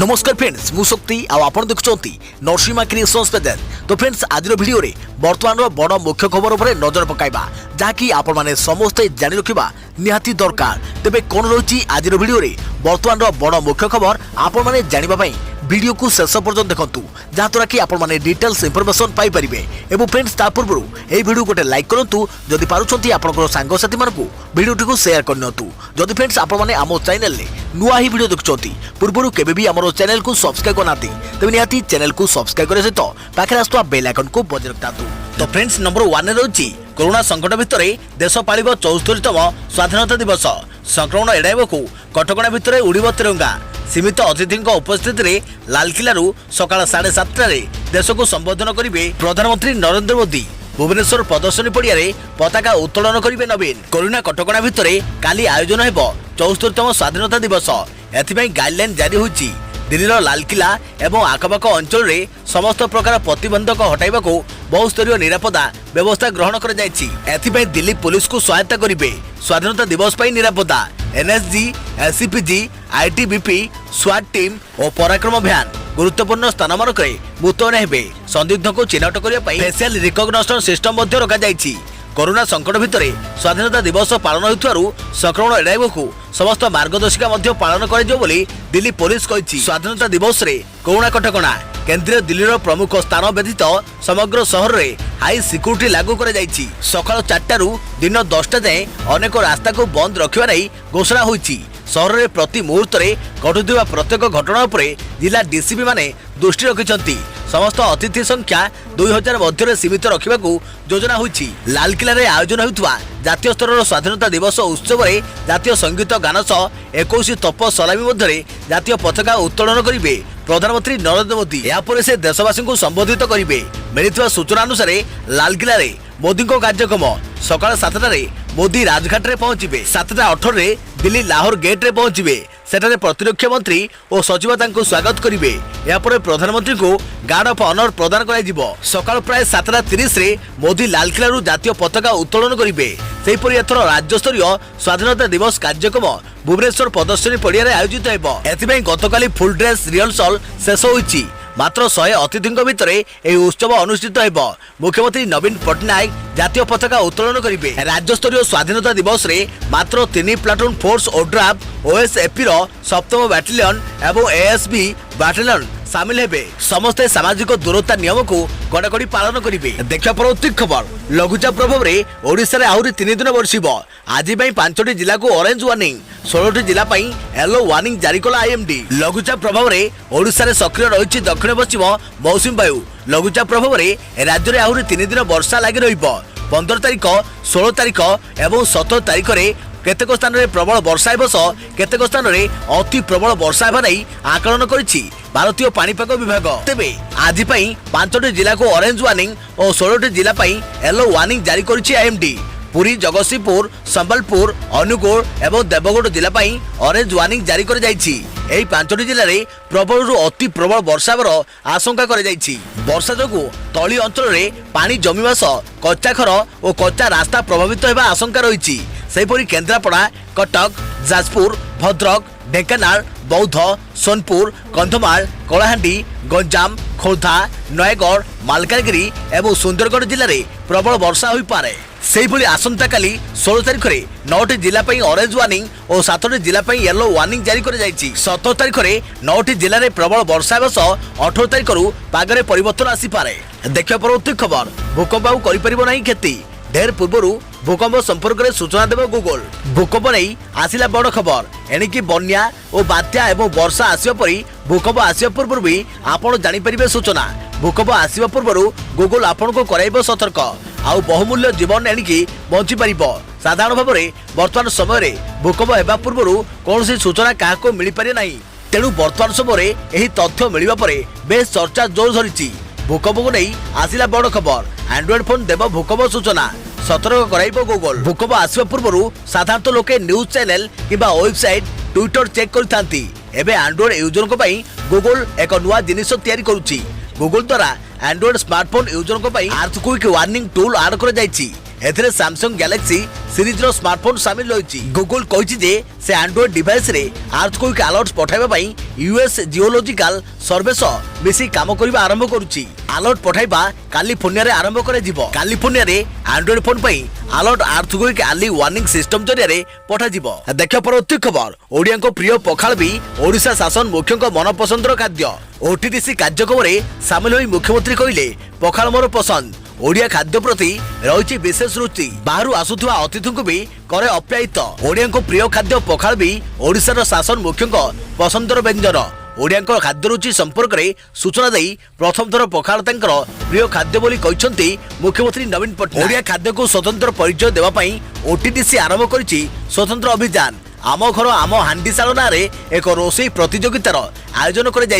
नमस्कार फ्रेंड्स मु शक्ति आपण देखुंती नरसिंहा क्रिएशंस पेज। तो फ्रेंड्स आज वीडियो रे वर्तमान बड़ मुख्य खबर उपर नजर पकाइबा जहाँकि आपण माने समस्ते जानि रखिबा निहाती दरकार। तेबे कोन रही आज वीडियो रे वर्तमान बड़ मुख्य खबर आपण माने जानिबा पई वीडियो को शेष पर्यंत देखंतु जहाँद्वारा कि आपण माने डिटेल्स इंफॉर्मेशन पाई परिबे। एवं फ्रेंड्स ता पूर्व ए वीडियो गोटे लाइक करंतु जदि पारुछंती आपनकर सांग साथी मानकु वीडियो को शेयर करनतु। जदि फ्रेंड्स आपण माने आमो चैनल ले नुआ ही वीडियो देखुछंती पूर्व केबे भी हमरो चैनल को सब्सक्राइब करनाती तबे निहाती चैनल को सब्सक्राइब करे सहित पाखे आस्तुवा बेल आइकन को बजाय रखतातु। तो फ्रेंड्स नंबर 1 रहउची कोरोना संकट भितर देश पालिब 74तम स्वाधीनता दिवस। संक्रमण एड़ाइबकु कटकणा भितर उड़िब तिरंगा। सीमित अतिथि उपस्थित रे लालकिलू सकाल 7:30 देश को संबोधन करेंगे प्रधानमंत्री नरेंद्र मोदी। भुवनेश्वर प्रदर्शनी पड़िया पताका उत्तोलन करेंगे नवीन। कोरोना कटकणा भितर काली आयोजन हेब 74तम स्वाधीनता दिवस। एथिपाई गाइडलाइन जारी होईची। दिल्लीर लालकिला एवं आखपाख अंचल में समस्त प्रकार प्रतिबंधक हटाइबा बहुस्तरीय निरापदा व्यवस्था ग्रहण कर दिल्ली पुलिस को सहायता करेंगे स्वाधीनता दिवस पर निरापदा। एनएसजी, एससीपीजी, आईटीबीपी, स्वाट टीम और पराक्रम अभियान गुरुत्वपूर्ण स्थान मानक मुतयन हेबे। संदिग्ध को चिन्हट करने फेसियल रिकग्निशन सिस्टम रखा। कोरोना संकट भितर स्वाधीनता दिवस पालन होइथारु संक्रमण एड़ाइबकु समस्त मार्गदर्शिका पालन करिजो बोली दिल्ली पुलिस कहिछि। स्वाधीनता दिवस रे कोरोना कटकणा केंद्रीय दिल्लीर प्रमुख स्थान व्यतीत समग्र शहर रे हाई सिक्यूरिटी लागू कर जाइछि। सकाळ 4टारू दिन 10टा जाए अनेक रास्ता को बंद रखिबा नै घोषणा होइछि। शहर रे प्रति मुहूर्त रे घटुथिबा प्रत्येक घटना उपरे जिला डीसीपी माने दृष्टि रखिछन्ति। समस्त अतिथि संख्या 2000 मध्य सीमित रखा योजना होइछि। लालकिला रे आयोजन होइथवा जातीय स्तर स्वाधीनता दिवस उत्सव रे जातीय संगीत गान सह 21 तप सलामी मध्य जातीय पताका उत्तोलन करेंगे प्रधानमंत्री नरेंद्र मोदी। यापर से देशवासी को संबोधित करेंगे। मिलता सूचना अनुसार लालकिला रे मोदी को कार्यक्रम सकाळ 7टारे मोदी राजघाट रे पहुंचे। 7:18 दिल्ली लाहौर गेट रे पहुंचे। सेठारे प्रतिरक्षा मंत्री और सचिव तांको स्वागत करेंगे। यापर प्रधानमंत्री को गार्ड ऑफ ऑनर प्रदान कराइजिवो। सकाळ प्राय 7:30 रे मोदी लालकिला रु जातीय पताका उत्तोलन करेंगे। सेहीपरि एथर राज्य स्तरीय स्वाधीनता दिवस कार्यक्रम भुवनेश्वर प्रदर्शनी पड़िया आयोजित हेबो। एथिपई गतकाली फुल ड्रेस रिहर्सल शेष होईछि। मात्र 100 अतिथि भितर यह उत्सव अनुष्ठित हेब। मुख्यमंत्री नवीन पट्टनायक जातीय पताका उत्तोलन करेंगे। राज्य स्तरीय स्वाधीनता दिवस रे मात्र 3 प्लाटून फोर्स ओड्राफ ओएसएपी रो 7म बैटालियन एवं एएसबी बैटालियन सामिल हेबे। समस्ते सामाजिक दूरता नियम को कड़ाकड़ी पालन करेंगे। देखा परवर्ती खबर लघुचाप प्रभाव में ओडिशा रे आहुरी 3 दिन बरसिब। आज 5टी जिला को ऑरेंज वार्निंग 16टी जिला येलो वार्निंग जारी कला आईएमडी। लघुचाप प्रभाव में ओडिशा रे सक्रिय रही दक्षिण पश्चिम मौसुमी वायु। लघुचाप प्रभाव में राज्य में आहुरी 3 दिन वर्षा लगी रही। 15 तारिख 16 तारिख और 17 तारिख में केतेक स्थान में प्रबल वर्षा सह केतेक स्थान में अति प्रबल वर्षा नहीं आकलन करिछि भारतीय पाणीपाग विभाग। तेबे आज 5टी जिला को ऑरेंज वार्निंग और 16टी जिला येलो वार्निंग जारी करिछि आईएमडी। पुरी, जगतसिंहपुर, संबलपुर, अनुगुल एवं देवगढ़ जिला ऑरेंज वार्निंग जारी कर जाइछि। एही 5टी जिले में प्रबल अति प्रबल वर्षा आशंका कर जाइछि। वर्षा जोगु तली अंचल में पानी जमीवा सह कच्चा घर और कच्चा रास्ता प्रभावित होगा आशंका रही। सेहीपरि केन्द्रापड़ा, कटक, जाजपुर, भद्रक, ढेंकानाल, बौद्ध, सोनपुर, कंधमाल, कलाहांडी, गंजाम, खोर्धा, नयगढ़, मालकानगिरी एवं सुंदरगढ़ जिले में प्रबल वर्षा हो पारे। सेहीभଳି आसंता काली 16 तारिख में 9टी जिला ऑरेंज वार्निंग और 7टी जिला येलो वार्निंग जारी कर जाइछि। 17 तारिख में 9टी जिले में प्रबल वर्षा सह 18 तारिख पागरे परिवर्तन आसीपारे। देखिए परवर्ती खबर भूकंप आउ करिपरिबो नाही क्षति। ढेर पूर्व भूकंप संपर्क में सूचना देव गूगल। भूकंप नहीं आसिला बड़ खबर। एणिकी बन्या और बात्या एवं वर्षा आसिबा परी भूकंप आसिबा पूर्व भी आपण जानि परिबे सूचना। भूकंप आसिबा पूर्व गूगल आपण को कराइबो सतर्क। आउ बहुमूल्य जीवन एणिकी बंची पारिबो। साधारण भाव में वर्तमान समय भूकंप हेबा पूर्व कौन सूचना क्या मिल पारे नहीं। तेणु वर्तमान समय यही तथ्य मिलवा परे बेस चर्चा जोर धरी। भूकंप को नहीं आसिला बड़ खबर। एंड्रॉइड फोन देव भूकंप सूचना सतर्क कराइबो गूगल। भूकंप आसिबा पूर्व साधारणतः लोके न्यूज चैनल किंबा वेबसाइट ट्विटर चेक करथांती। एबे एंड्रॉइड यूजर को पई गूगल एक नुआ जिनिस तैयारी करूची। गूगल द्वारा एंड्रॉइड स्मार्टफोन यूजर को पई अर्थक्वेक वार्निंग टूल ऐड कर जाइछि। एथिरे सैमसंग गैलेक्सी सीरीज रो स्मार्टफोन शामिल रही। गूगल कहिछि जे से एंड्रॉइड डिवाइस रे अर्थक्वेक अलर्ट पठाइबा पई यूएस जियोलॉजिकल सर्वे सह मिसी काम करबा आरंभ करूछि। अलर्ट पठाइबा कैलिफोर्निया रे आरंभ करे जिवो। कैलिफोर्निया रे एंड्रॉइड फोन पई alert earthquake early warning system जरिया रे पठा जिवो। देखियो परवर्ती खबर ओडिया को प्रिय पखाल भी ओडिशा शासन मुख्य को मनपसंदर खाद्य। ओटीटीसी कार्यक्रम रे शामिल होई मुख्यमंत्री कहिले पखाल मोर पसंद। ओडिया खाद्य प्रति रही विशेष रुचि। बाहर आसुवा अतिथि को भी करे अप्यायित। ओडिया को प्रिय खाद्य पखाल भी ओडिशार शासन मुख्य पसंदर व्यंजन। ओडिया खाद्य रुचि संपर्क में सूचना दे प्रथम थर पखाल प्रिय खाद्य बोली कहते मुख्यमंत्री नवीन पट्टनायक। ओडिया खाद्य को स्वतंत्र परिचय देवाई ओटीटीसी आरंभ करिछि स्वतंत्र अभियान। आम घर आम हांडीशाल ना एक रोषई प्रतियोगितार आयोजन कर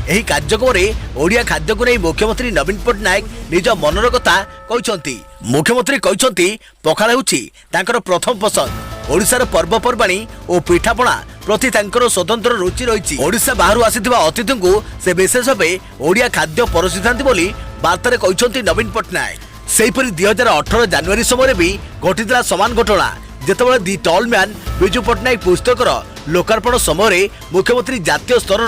एही कार्यक्रम में ओडिया खाद्य को नहीं मुख्यमंत्री नवीन पट्टनायक निज मनर कथा कहते। मुख्यमंत्री कहते पखाल होउछि तांकर प्रथम पसंद। ओडिशार पर्वपर्वाणी और पिठापणा प्रति तांकर स्वतंत्र रुचि रही। ओडिशा बाहर आसिथिबा अतिथि को से विशेष भाव ओडिया खाद्य परसिथांती बोली वार्ता कहते नवीन पट्टनायक। सेहीपरि 2018 जनवरी समय भी घटिला समान घटना जेतेबेले दि टॉल मैन बिजू पट्टनायक पुस्तकर लोकार्पण समय मुख्यमंत्री जातीय स्तर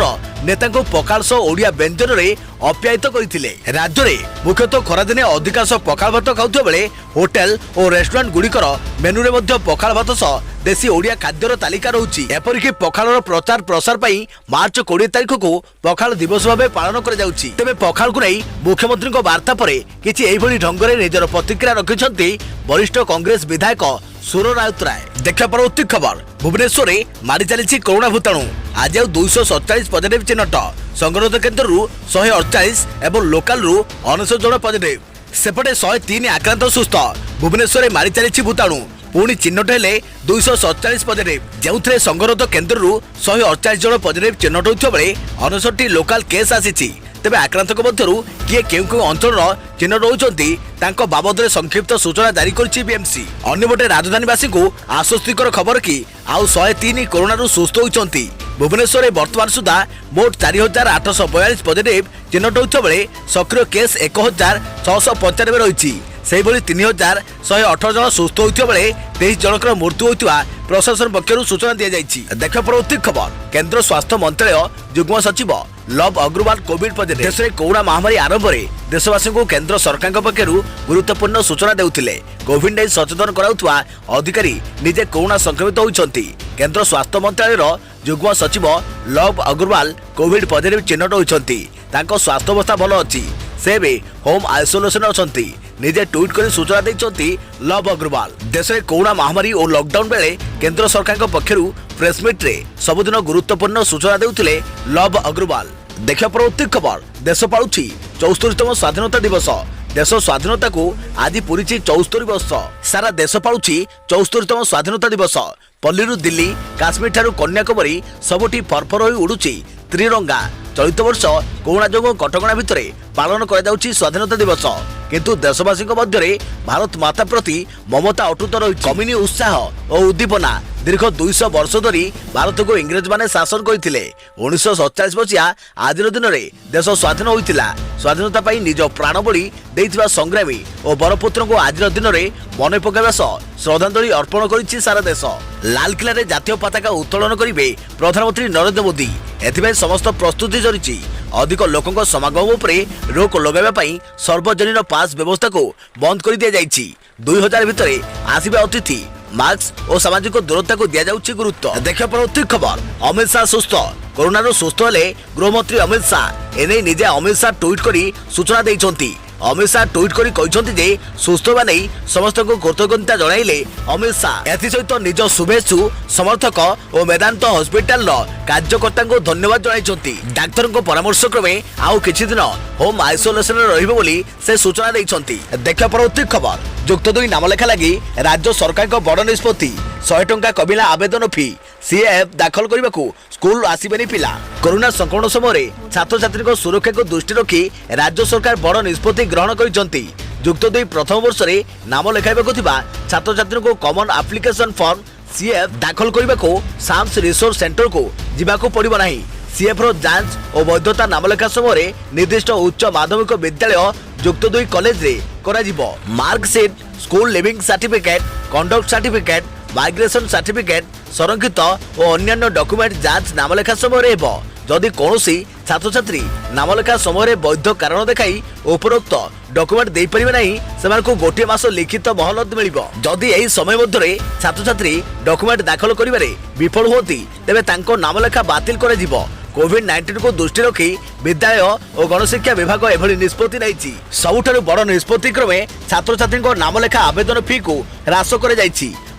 नेता को पखाल सह ओडिया व्यंजन रे अप्यायित करथिले। राज्य में मुख्यतः खरादिने अधिकांश पखाल भात खाउथिबा बेले होटेल और रेस्टोरेंट गुड़िकर मेनू रे मध्य पखाल भात सह देशी ओडिया खाद्यर तालिका रहुछि। एपरिक पखालर प्रचार प्रसार पई मार्च 20 तारिख को पखाल दिवस भाव पालन कर जाउछि। तेबे पखाल को नहीं मुख्यमंत्री वार्ता पर किछि एभली ढंग रे निजर प्रतिक्रिया रखिछन्ति वरिष्ठ कांग्रेस विधायक सुर राउतराय। देखा परवर्ती खबर भुवनेश्वर में मारी चली कोरोना भूताणु। आज 247 पॉजिटिव चिन्हट। संगरोध केन्द्र 148 एवं लोकाल 99 जन पॉजिटिव। सेपटे 103 आक्रांत सुस्थ। भुवनेश्वर में मारी चली भूताणु पुणी चिन्हट हेले 247 पॉजिटिव, जो संगरोध केन्द्र 148 जन पॉजिटिव चिन्हट होता बेले 69 लोकाल केस आसी। तेबे आक्रांत मध्यरु किए केउ अंचल चिन्हट होती बाबद संक्षिप्त सूचना जारी करिछि बीएमसी। अन्यपटे राजधानीवासी को आश्वस्तिकर खबर कि आउ 103 कोरोना सुस्थ होती। भुवनेश्वर में वर्तमान सुधा मोट 4842 पॉजिटिव चिन्हट होता बेले सक्रिय केस 1695 रही। से 3118 जन सुस्थ होता बेले 23 जनकर मृत्यु होता प्रशासन पक्षर सूचना दी जाइछि। देख परवर्ती खबर केंद्र स्वास्थ्य मंत्रालय युग्म सचिव लव अग्रवाल कोविड पॉजिटिव। देश में कोरोना महामारी आरंभ में देशवासी को केंद्र सरकार पक्षर गुरुत्वपूर्ण सूचना देउथिले। कोविड नहीं सचेतन कराउथुवा अधिकारी निजे कोरोना संक्रमित होइछन्ति। केंद्र स्वास्थ्य मंत्रालय युग्म सचिव लव अग्रवाल कोविड पॉजिटिव चिन्हट होइछन्ति। तांको स्वास्थ्य अवस्था भल अछि। से भी होम आइसोलेशन अछन्ति। निजे ट्वीट कर सूचना देइछन्ति लव अग्रवाल। देश में कोरोना महामारी और लॉकडाउन बेले केंद्र सरकार पक्षर प्रेसमिट रे सबुदिन गुरुत्वपूर्ण सूचना देउथिले लव अग्रवाल। देखा परवर्ती खबर देश पालुछि 74तम स्वाधीनता दिवस। देश स्वाधीनता को आज पूरी 74 वर्ष। सारा देश पालुछि 74तम स्वाधीनता दिवस। पल्लीरू दिल्ली काश्मीर ठारू कन्याकुमारी सबुठी फरफर होई उडुछि त्रिरंगा। चलित वर्ष कोरोना जोगो कटकणा भितर पालन करा जाउछि स्वाधीनता दिवस, किंतु देशवासी मध्य भारत माता प्रति ममता अटूट रही। कमिनी उत्साह और उद्दीपना। दीर्घ 200 वर्ष धरी भारत को इंग्रेज माने शासन करथिले। 1947 मसीहा आज दिन में देश स्वाधीन होइतिला। स्वाधीनता पाई निज प्राण बलि देइथिबा संग्रामी और बरपुत्र को आज दिन में मन पकाइबा सह श्रद्धांजलि अर्पण करिछि सारा देश। लालकिला रे जातीय पताका उत्तोलन करिवे प्रधानमंत्री नरेंद्र मोदी। एथिबे समस्त प्रस्तुति चलिछि। अधिक लोकंक समागम उपरे रोक लगाइबा पई सार्वजनिक पास व्यवस्था को बंद कर दिया जाइछि। 2000 भितर आसिबा अतिथि मास्क और सामाजिक दूरता को दिया जाउछि गुरुत्व। देखा परवर्ती खबर अमित शाह सुस्थ। कोरोना सुस्थ हेले गृहमंत्री अमित शाह एने निजे अमित शाह ट्वीट करी सूचना देइछन्ति। अमित शाह ट्वीट करी कहछन्ति जे सुस्थ बा नै समस्त को कृतज्ञता जणाइले अमित शाह। एथि सहित निज शुभेच्छु समर्थक और मेदांत हॉस्पिटल कार्यकर्ता को धन्यवाद जणाइछन्ति। डाक्तर को परामर्श क्रमे आउ किछि दिन होम आइसोलेशन रहिबो बोली से सूचना देइछन्ति। देखा परवर्ती खबर युक्त 2 नामलेखा लगी राज्य सरकार को बड़ निष्पत्ति। 100 टंका कमिला आवेदन फी। सीएफ दाखल करने को स्कूल आसबेनी पिला। कोरोना संक्रमण समय छात्र छात्री सुरक्षा को दृष्टि रखी राज्य सरकार बड़ निष्पत्ति ग्रहण करिसंती। युक्त 2 प्रथम वर्ष में नाम लेखाइबाकु थिबा छात्र छात्री को कॉमन एप्लिकेशन फॉर्म सीएफ दाखल करने को साम्स रिसोर्स सेंटर को जिबाकु पड़िबो नाही। सीएफ रो जांच और वैधता नामलेखा समय निर्दिष्ट उच्च माध्यमिक विद्यालय ଯୁକ୍ତ 2 କଲେଜରେ କରାଯିବ। Marksheet, school leaving certificate, conduct certificate, migration certificate, ସଂରକ୍ଷିତ ଓ ଅନ୍ୟାନ୍ୟ ଡକୁମେଣ୍ଟ ଯାଞ୍ଚ ନାମଲେଖା ସମୟରେ ହେବ। ଯଦି କୌଣସି ଛାତ୍ରଛାତ୍ରୀ ନାମଲେଖା ସମୟରେ ବୈଧ କାରଣ ଦେଖାଇ ଉପରୋକ୍ତ ଡକୁମେଣ୍ଟ ଦେଇପାରିବେ ନାହିଁ, ସେମାନଙ୍କୁ ଗୋଟିଏ ମାସ ଲିଖିତ ମହଲତ ମିଳିବ। ଯଦି ଏହି ସମୟ ମଧ୍ୟରେ ଛାତ୍ରଛାତ୍ରୀ ଡକୁମେଣ୍ଟ ଦାଖଲ କରିବାରେ ବିଫଳ ହୁଅନ୍ତି, ତେବେ ତାଙ୍କ ନାମଲେଖା ବାତିଲ କରାଯିବ। କୋଭିଡ-19 को दृष्टि रखी विद्यालय और गणशिक्षा विभाग एभली निष्पत्ति नहीं। सबुठारु बड़ निष्पत्ति क्रमे छात्र छात्री नामलेखा आवेदन फी को ह्रास कर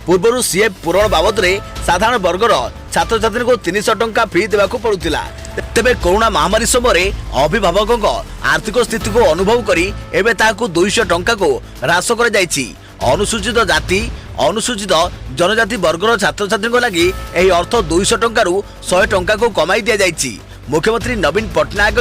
पूर्व सीएफ पूरण बाबद में साधारण वर्गर छात्र छात्री को 300 टंका फी देवाक पड़ुला। तेबे कोरोना महामारी समय अभिभावकों आर्थिक स्थिति को अनुभव करी एबे ताकू 200 टंका को ह्रास कर अनुसूचित जाति अनुसूचित जनजाति वर्गर छात्र छात्री लगी यह अर्थ 200 टंका 100 टंका को कमाई दि जाइछि। मुख्यमंत्री नवीन पट्टनायक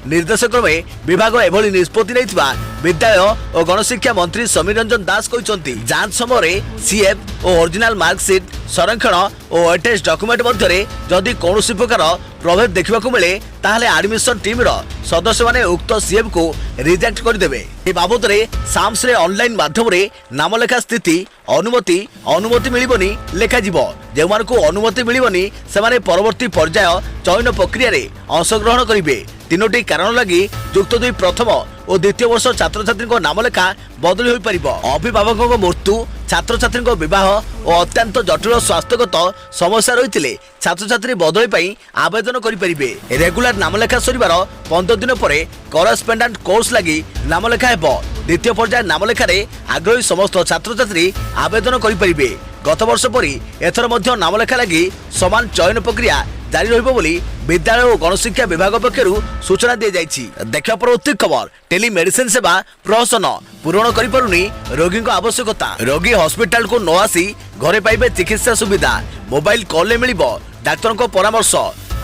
निर्देश क्रमे विभाग एभली निष्पत्ति नहीं विद्यालय और गणशिक्षा मंत्री समीर रंजन दास कहते। जांच समय सीएफ और ओरिजिनल मार्कसीट संरक्षण और अटेस्ट डॉक्यूमेंट मध्य जदि कौन प्रकार प्रभेद देखा मिले ताहले एडमिशन टीम सदस्य माने उक्त सीएफ को रिजेक्ट करदेवे। ए बाबद में साम्स रे ऑनलाइन माध्यम रे नामलेखा स्थिति अनुमति मिलिबनी लेखा जिवो। जे मानको अनुमति मिलिबनी सेमाने परवर्ती पर्याय चयन प्रक्रिया रे अंशग्रहण करिवे। तीनोटी कारण लगी युक्त 2 प्रथम और द्वितीय वर्ष छात्र छात्री नामलेखा बदली हो पारिबो। अभिभावकों मृत्यु, छात्र छात्री विवाह और अत्यंत जटिल स्वास्थ्यगत समस्या रही छात्र छात्री बदली पाई आवेदन करें। रेगुलर नामलेखा सरिबार 15 दिन पर करेस्पोंडेंट कोर्स लगी नामलेखा हेबो। द्वितीय पर्याय नामलेखा रे आग्रही समस्त छात्र छात्री आवेदन करें। गत वर्ष परी एथर मध्य नामलेखा लगी समान चयन प्रक्रिया जारी रहिबो बोली विद्यालय और गणशिक्षा विभाग पक्षरु सूचना दी जाइछि। देखा परवर्ती खबर टेलीमेडिसिन सेवा प्रहसन पूरण करि पारुनी रोगी को आवश्यकता। रोगी हॉस्पिटल को न आसी घरे पाइबे चिकित्सा सुविधा। मोबाइल कॉल ले मिलिबो डाक्टर को परामर्श।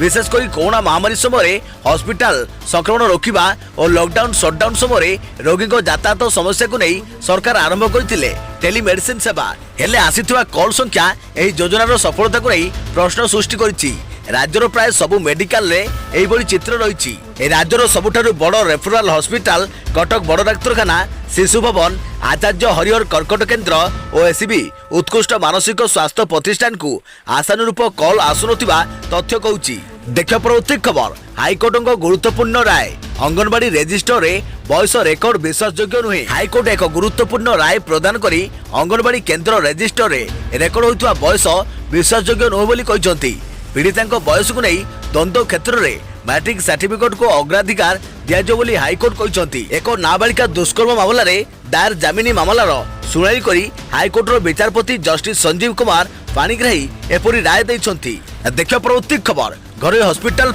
विशेषकर कोरोना महामारी समय हॉस्पिटल संक्रमण रोकवा और लॉकडाउन शटडाउन समय रोगी को यातायात समस्या को नहीं सरकार आरंभ करथिले टेलीमेडिसिन सेवा। हेले आसीथिबा कॉल संख्या एही योजनार सफलता को नहीं प्रश्न सृष्टि करिछि। राज्यर प्राय सबु मेडिकल रे एही चित्र रही। राज्यर सबुठारु बड़ रेफरल हॉस्पिटल कटक बड़ डाक्तरखाना, शिशु भवन, आचार्य हरिहर कर्कट केन्द्र और एसीबी उत्कृष्ट मानसिक स्वास्थ्य प्रतिष्ठान को आशानुरूप कॉल आसुनथिबा तथ्य कहूछि। देखा परवर्ती खबर हाईकोर्ट गुरुत्वपूर्ण राय अंगनवाड़ी रेजिस्टर रे बयस रेकर्ड विश्वासयोग्य नुहे। हाईकोर्ट एक गुरुत्वपूर्ण राय प्रदान करी अंगनवाड़ी केन्द्र रेजिस्टर रे रेकर्ड होइतबा बयस विश्वासयोग्य नुहे बोली कहिसंती। पीड़िता बयस को नहीं द्वंद्व क्षेत्र में मैट्रिक सर्टिफिकेट को अग्राधिकार दियाजो बोली हाईकोर्ट कहते। एक नाबालिका दुष्कर्म मामला रे दायर जमीनी मामलार शुणाणी करी हाईकोर्टर विचारपति जस्टिस संजीव कुमार पाणिग्राही एपरी राय देइछंती। देखा परवर्ती खबर घरोई हॉस्पिटल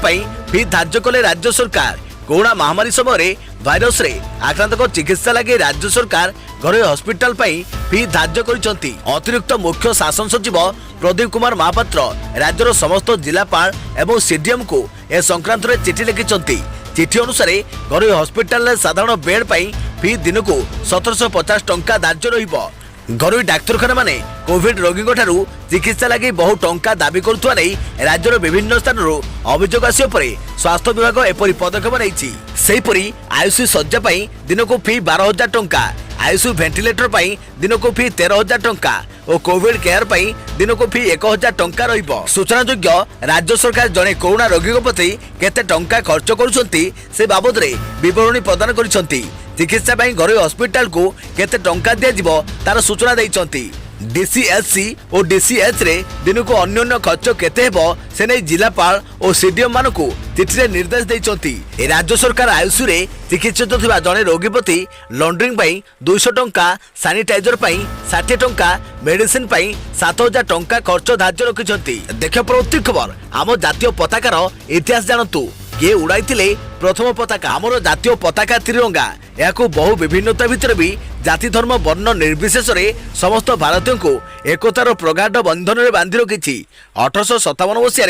फी धार्य कले राज्य सरकार। कोरोना महामारी समय भाइरस रे आक्रांत चिकित्सा लगे राज्य सरकार घरोई हॉस्पिटल फी धार्य करिसंती। अतिरिक्त मुख्य शासन सचिव प्रदीप कुमार महापात्र राज्यर समस्त जिलापाल एवं सीडीएम को ए संक्रांत में चिठी लिखिसंती। चिठी अनुसार घरोई हॉस्पिटल साधारण बेड फी दिन को 1750 टंका धार्य रहिबो। घरोई डाक्तरखाना माने कोविड रोगी ठारू चिकित्सा लगी बहु टंका दाबी करुवा नहीं राज्यर विभिन्न स्थान अभियोग आसिया पर स्वास्थ्य विभाग एपरी पदक्षेप नहीं। सेहीपरि आईसीयू शज्या दिन को फी 12,000 टंका, आईसीयू वेंटिलेटर दिन को फी 13,000 टंका और कोविड केयर दिन को फी 1,000 टंका रहिबो। सूचनायोग्य राज्य सरकार जड़े कोरोना रोगी प्रति केते टंका खर्च करुछंती से बाबद रे विवरणी प्रदान करिसंती। चिकित्सा घरोई हॉस्पिटल को केते टंका दिया जिवो तार सूचना दैछंती। डीसीएचसी और डीसीएच रे दिन को अन्योन्य खर्च केते हेबो से नै जिलापाल और सीडीएम मानकु चिठी रे निर्देश दैछंती। ए राज्य सरकार आईसीयू रे चिकित्सित थिबा जने रोगी प्रति लॉन्ड्रिंग 200 टंका, सैनिटाइजर 60 टंका, मेडिसिन 7,000 टंका खर्च धार्य रखिछंती। देखा परवर्ती खबर आम जातीय पताकार इतिहास जानतु। किए उड़ाई प्रथम पताका आमर जातीय पताका त्रिरंगा। या बहु विभिन्नता भितर भी जाति धर्म वर्ण निर्विशेष समस्त भारतीय को एकतार प्रगाढ़ बंधन में बांधि रखी। 1857 मसीह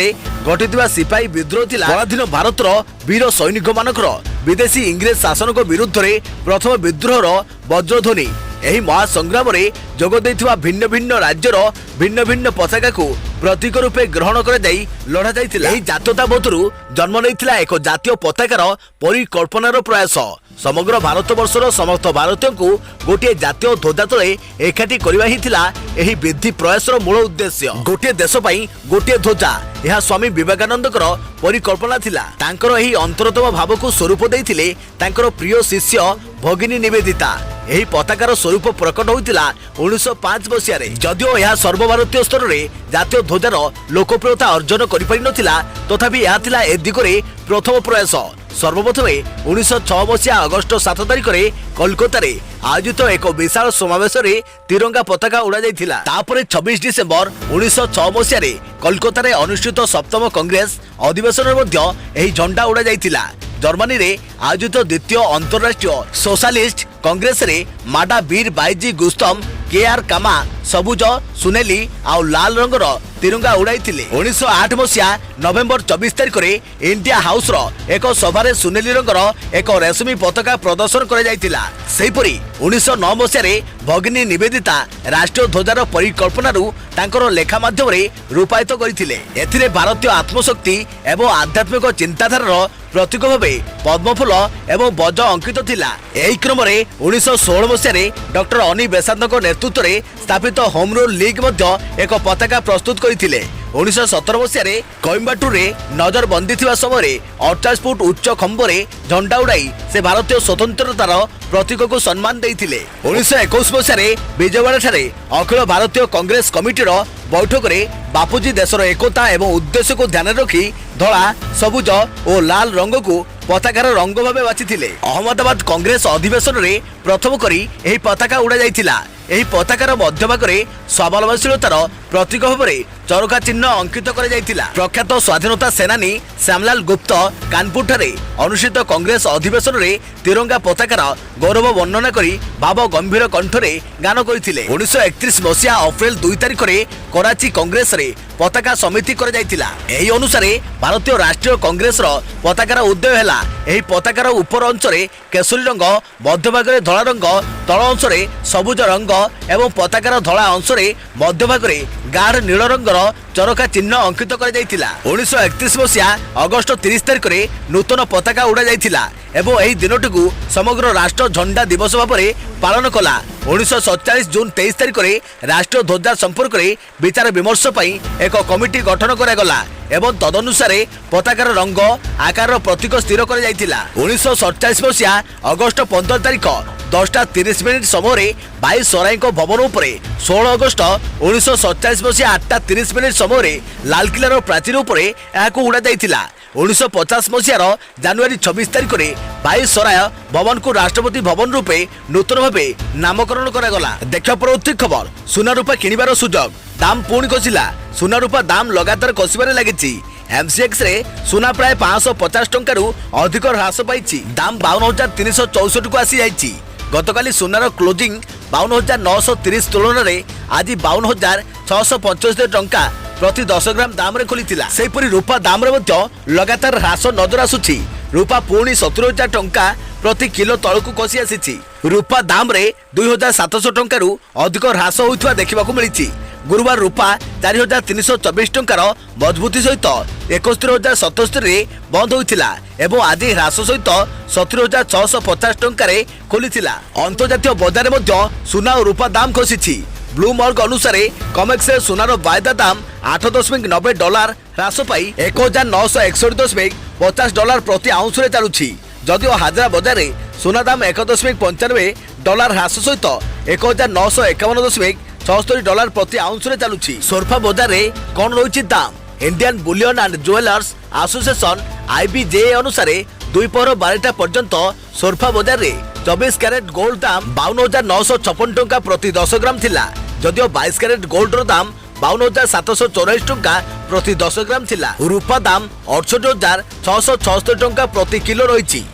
घटी सिपाही विद्रोह थिला पराधीन भारतर वीर सैनिक मानकर विदेशी इंग्रेज शासन विरुद्ध में प्रथम विद्रोहर वज्रध्वनि। एही महासंग्राम रे जोग दैथिबा भिन्न भिन्न राज्यर भिन्न भिन्न पताका को प्रतीक रूपे ग्रहण कर लड़ा जाइतिला। एही जातीयताबोधरू जन्म नैथिला एक जातीय पताकार परिकल्पनार प्रयास। समग्र भारतवर्षर समस्त भारतीय को गोटे जातीय ध्वजा तले एकाठी करवा ही थिला एही वृद्धि प्रयासर मूल उद्देश्य। गोटे देश पई गोटे ध्वजा यह स्वामी विवेकानंदकर परिकल्पना थिला। तांकर एही अंतरतम भाव को स्वरूप देइथिले तांकर प्रिय शिष्य भगिनी निवेदिता। एही पताकार स्वरूप प्रकट होइतिला 1905 मसीह रे। जदिओ यह सर्वभारतीय स्तर रे जातीय ध्वजार लोकप्रियता अर्जन करि पारि नथिला, तथापि यह थिला ए दिगरे प्रथम प्रयास। सर्वप्रथमे 1906 मसीहा अगस्ट 7 तारिख रे कोलकाता रे आयोजित एक विशाल समावेश रे तिरंगा पताका उड़ा जाइथिला। तापरे 26 डिसेंबर 1906 मसीहा रे कोलकाता रे अनुष्ठित सप्तम कांग्रेस अधिवेशन मध्ये एही झंडा उड़ा जाइथिला। जर्मनी रे आयोजित द्वितीय अंतरराष्ट्रीय सोशलिस्ट कांग्रेस रे माडा वीर बाईजी गुस्तम केआर कामा सबुज सुनेली आ लाल रंगर तिरंगा उड़ाई। 1908 मसीहा नवेम्बर 24 तारिख रे इंडिया हाउस रो एक सभारे सुनेली रंगर एक रेशमी पताका प्रदर्शन कर जाइतिला। सेहिपरि 1909 मसीहा रे भगिनी निवेदिता राष्ट्रीय ध्वजार परिकल्पनारू तांकर लेखा माध्यम रे रूपायित करथिले। एथिरे भारतीय आत्मशक्ति एवं आध्यात्मिक चिंताधारार प्रतीक भावे पद्मफूल एवं बज अंकित थिला। एही क्रम रे 1916 मसीहा रे डॉक्टर अनी बेसांतक नेतृत्व रे स्थापित होम रूल लीग मध्य एक पताका प्रस्तुत करथिले। 1917 मसीहा रे कोयम्बाटूर रे नजरबंदी थिबा समय 48 फुट उच्च खंबरे झंडा उड़ाई से भारतीय स्वतंत्रतार प्रतीक को सम्मान देइथिले। 1921 मसीहा रे विजयवाड़ा ठारे अखिल भारतीय कांग्रेस कमिटीर बैठक रे बापूजी देशर एकता एवं उद्देश्य को ध्यान रखी धला सबुज और लाल रंग को पताकार रंग भाव बाछिथिले। अहमदाबाद कांग्रेस अधिवेशन रे प्रथम करी एही पताका उड़ा जाइथिला। एही पताकार मध्यभाग रे स्वावलंबनशीलतार प्रतीक भाव चरका चिन्ह अंकित कर जाइथिला। प्रख्यात स्वाधीनता सेनानी श्यामलाल गुप्त कानपुर ठारे अनुष्ठित कांग्रेस अधिवेशन रे तिरंगा पताकार गौरव वर्णना करी भाव गंभीर कंठरे गान करथिले। 1931 मसीहा अप्रैल 2 तारिख रे कराची कांग्रेस रे पताका समिति कर जाइथिला। एही अनुसार भारतीय राष्ट्रीय कांग्रेस रो पताकार उदय हैला। एही पताकार ऊपर अंश रे केसरी रंग, मध्यभाग रे धला रंग, तळ अंश रे सबुज रंग एवं पताकार धला अंश रे मध्यभाग रे गाढ़ नील रंगर चरका चिन्ह अंकित कर जाइथिला। 1931 मसीहा अगस्ट 30 तारिख रे नूतन पताका उड़ा जाइथिला एवं एही दिनटू समग्र राष्ट्र झंडा दिवस भाव पालन कला। 1947 जून 23 तारिख रे राष्ट्रीय ध्वजा संपर्क में विचार विमर्श पई एक कमिटी गठन करागला एवं तदनुसारे पताकार रंग आकार प्रतीक स्थिर कर जाइथिला। 1947 मसीहा अगस्ट 15 तारिख 10:30 समय 22 सराई भवन उपरे 16 अगस्ट 1947 मसीहा 8:30 समय लालकिलार प्राचीर उपरे याकू उड़ा जाइथिला। 1950 मसीहार जनवरी 26 तारिख रे 22 सराय भवन को राष्ट्रपति भवन रूपे नूतन भावे नामकरण करागला। देखा परवर्ती खबर सुना रूपा किणिबार सुजोग दाम पुणी खसिला। सुना रूपा दाम लगातार खसिबारे लागिछि। एमसीएक्स रे सुना प्राय 550 टंकारु अधिक ह्रास पाइछि। दाम 52,364 को आसी जाइछि। गतकाली सुनार क्लोजिंग 52,930 तुलन में आज 52,675 टंका प्रति 10 ग्राम दाम रे खोलिथिला। सेहिपरि रूपा दाम रे मध्य लगातार ह्रास नजर आसुछि। रूपा पुणी 70,000 टंका प्रति किलो तळकु खसी आसीछि। रूपा दाम रे 2,700 टंकारु अधिक ह्रास होइथवा देखिबाकू मिलिछि। गुरुवार रूपा 4,324 टंकार मजबूती सहित 71,077 रे बंद होइथिला एवं आज ह्रास सहित 70,650 टंकार खोलिथिला। अंतर्जातीय बजार मध्य सुना और रूपा दाम खसिछि। ब्लूमबर्ग अनुसार कमेक्स सुनार वायदा दाम $8.90 ह्रास पाई $1,961.50 प्रति आउंस रे चालुछि। जदिओ हाजरा बजार रे सुना दाम $1.95 ह्रास सहित $1,951.76 प्रति आउंस रे चालुछि। सोरफा बजार रे कोन रहिछि दाम? Indian Boolean and jewellers association IBJ अनुसार दुपहर 12टा पर्यंत सोरफा बजार रे 24 कैरेट गोल्ड दाम 52,956 टंका प्रति 10 ग्राम थिला। जदिओ 22 कैरेट गोल्ड रो दाम 52,784 टंका प्रति 10 ग्राम थिला। रूपा दाम 68,676 टंका प्रति किलो रहिछि।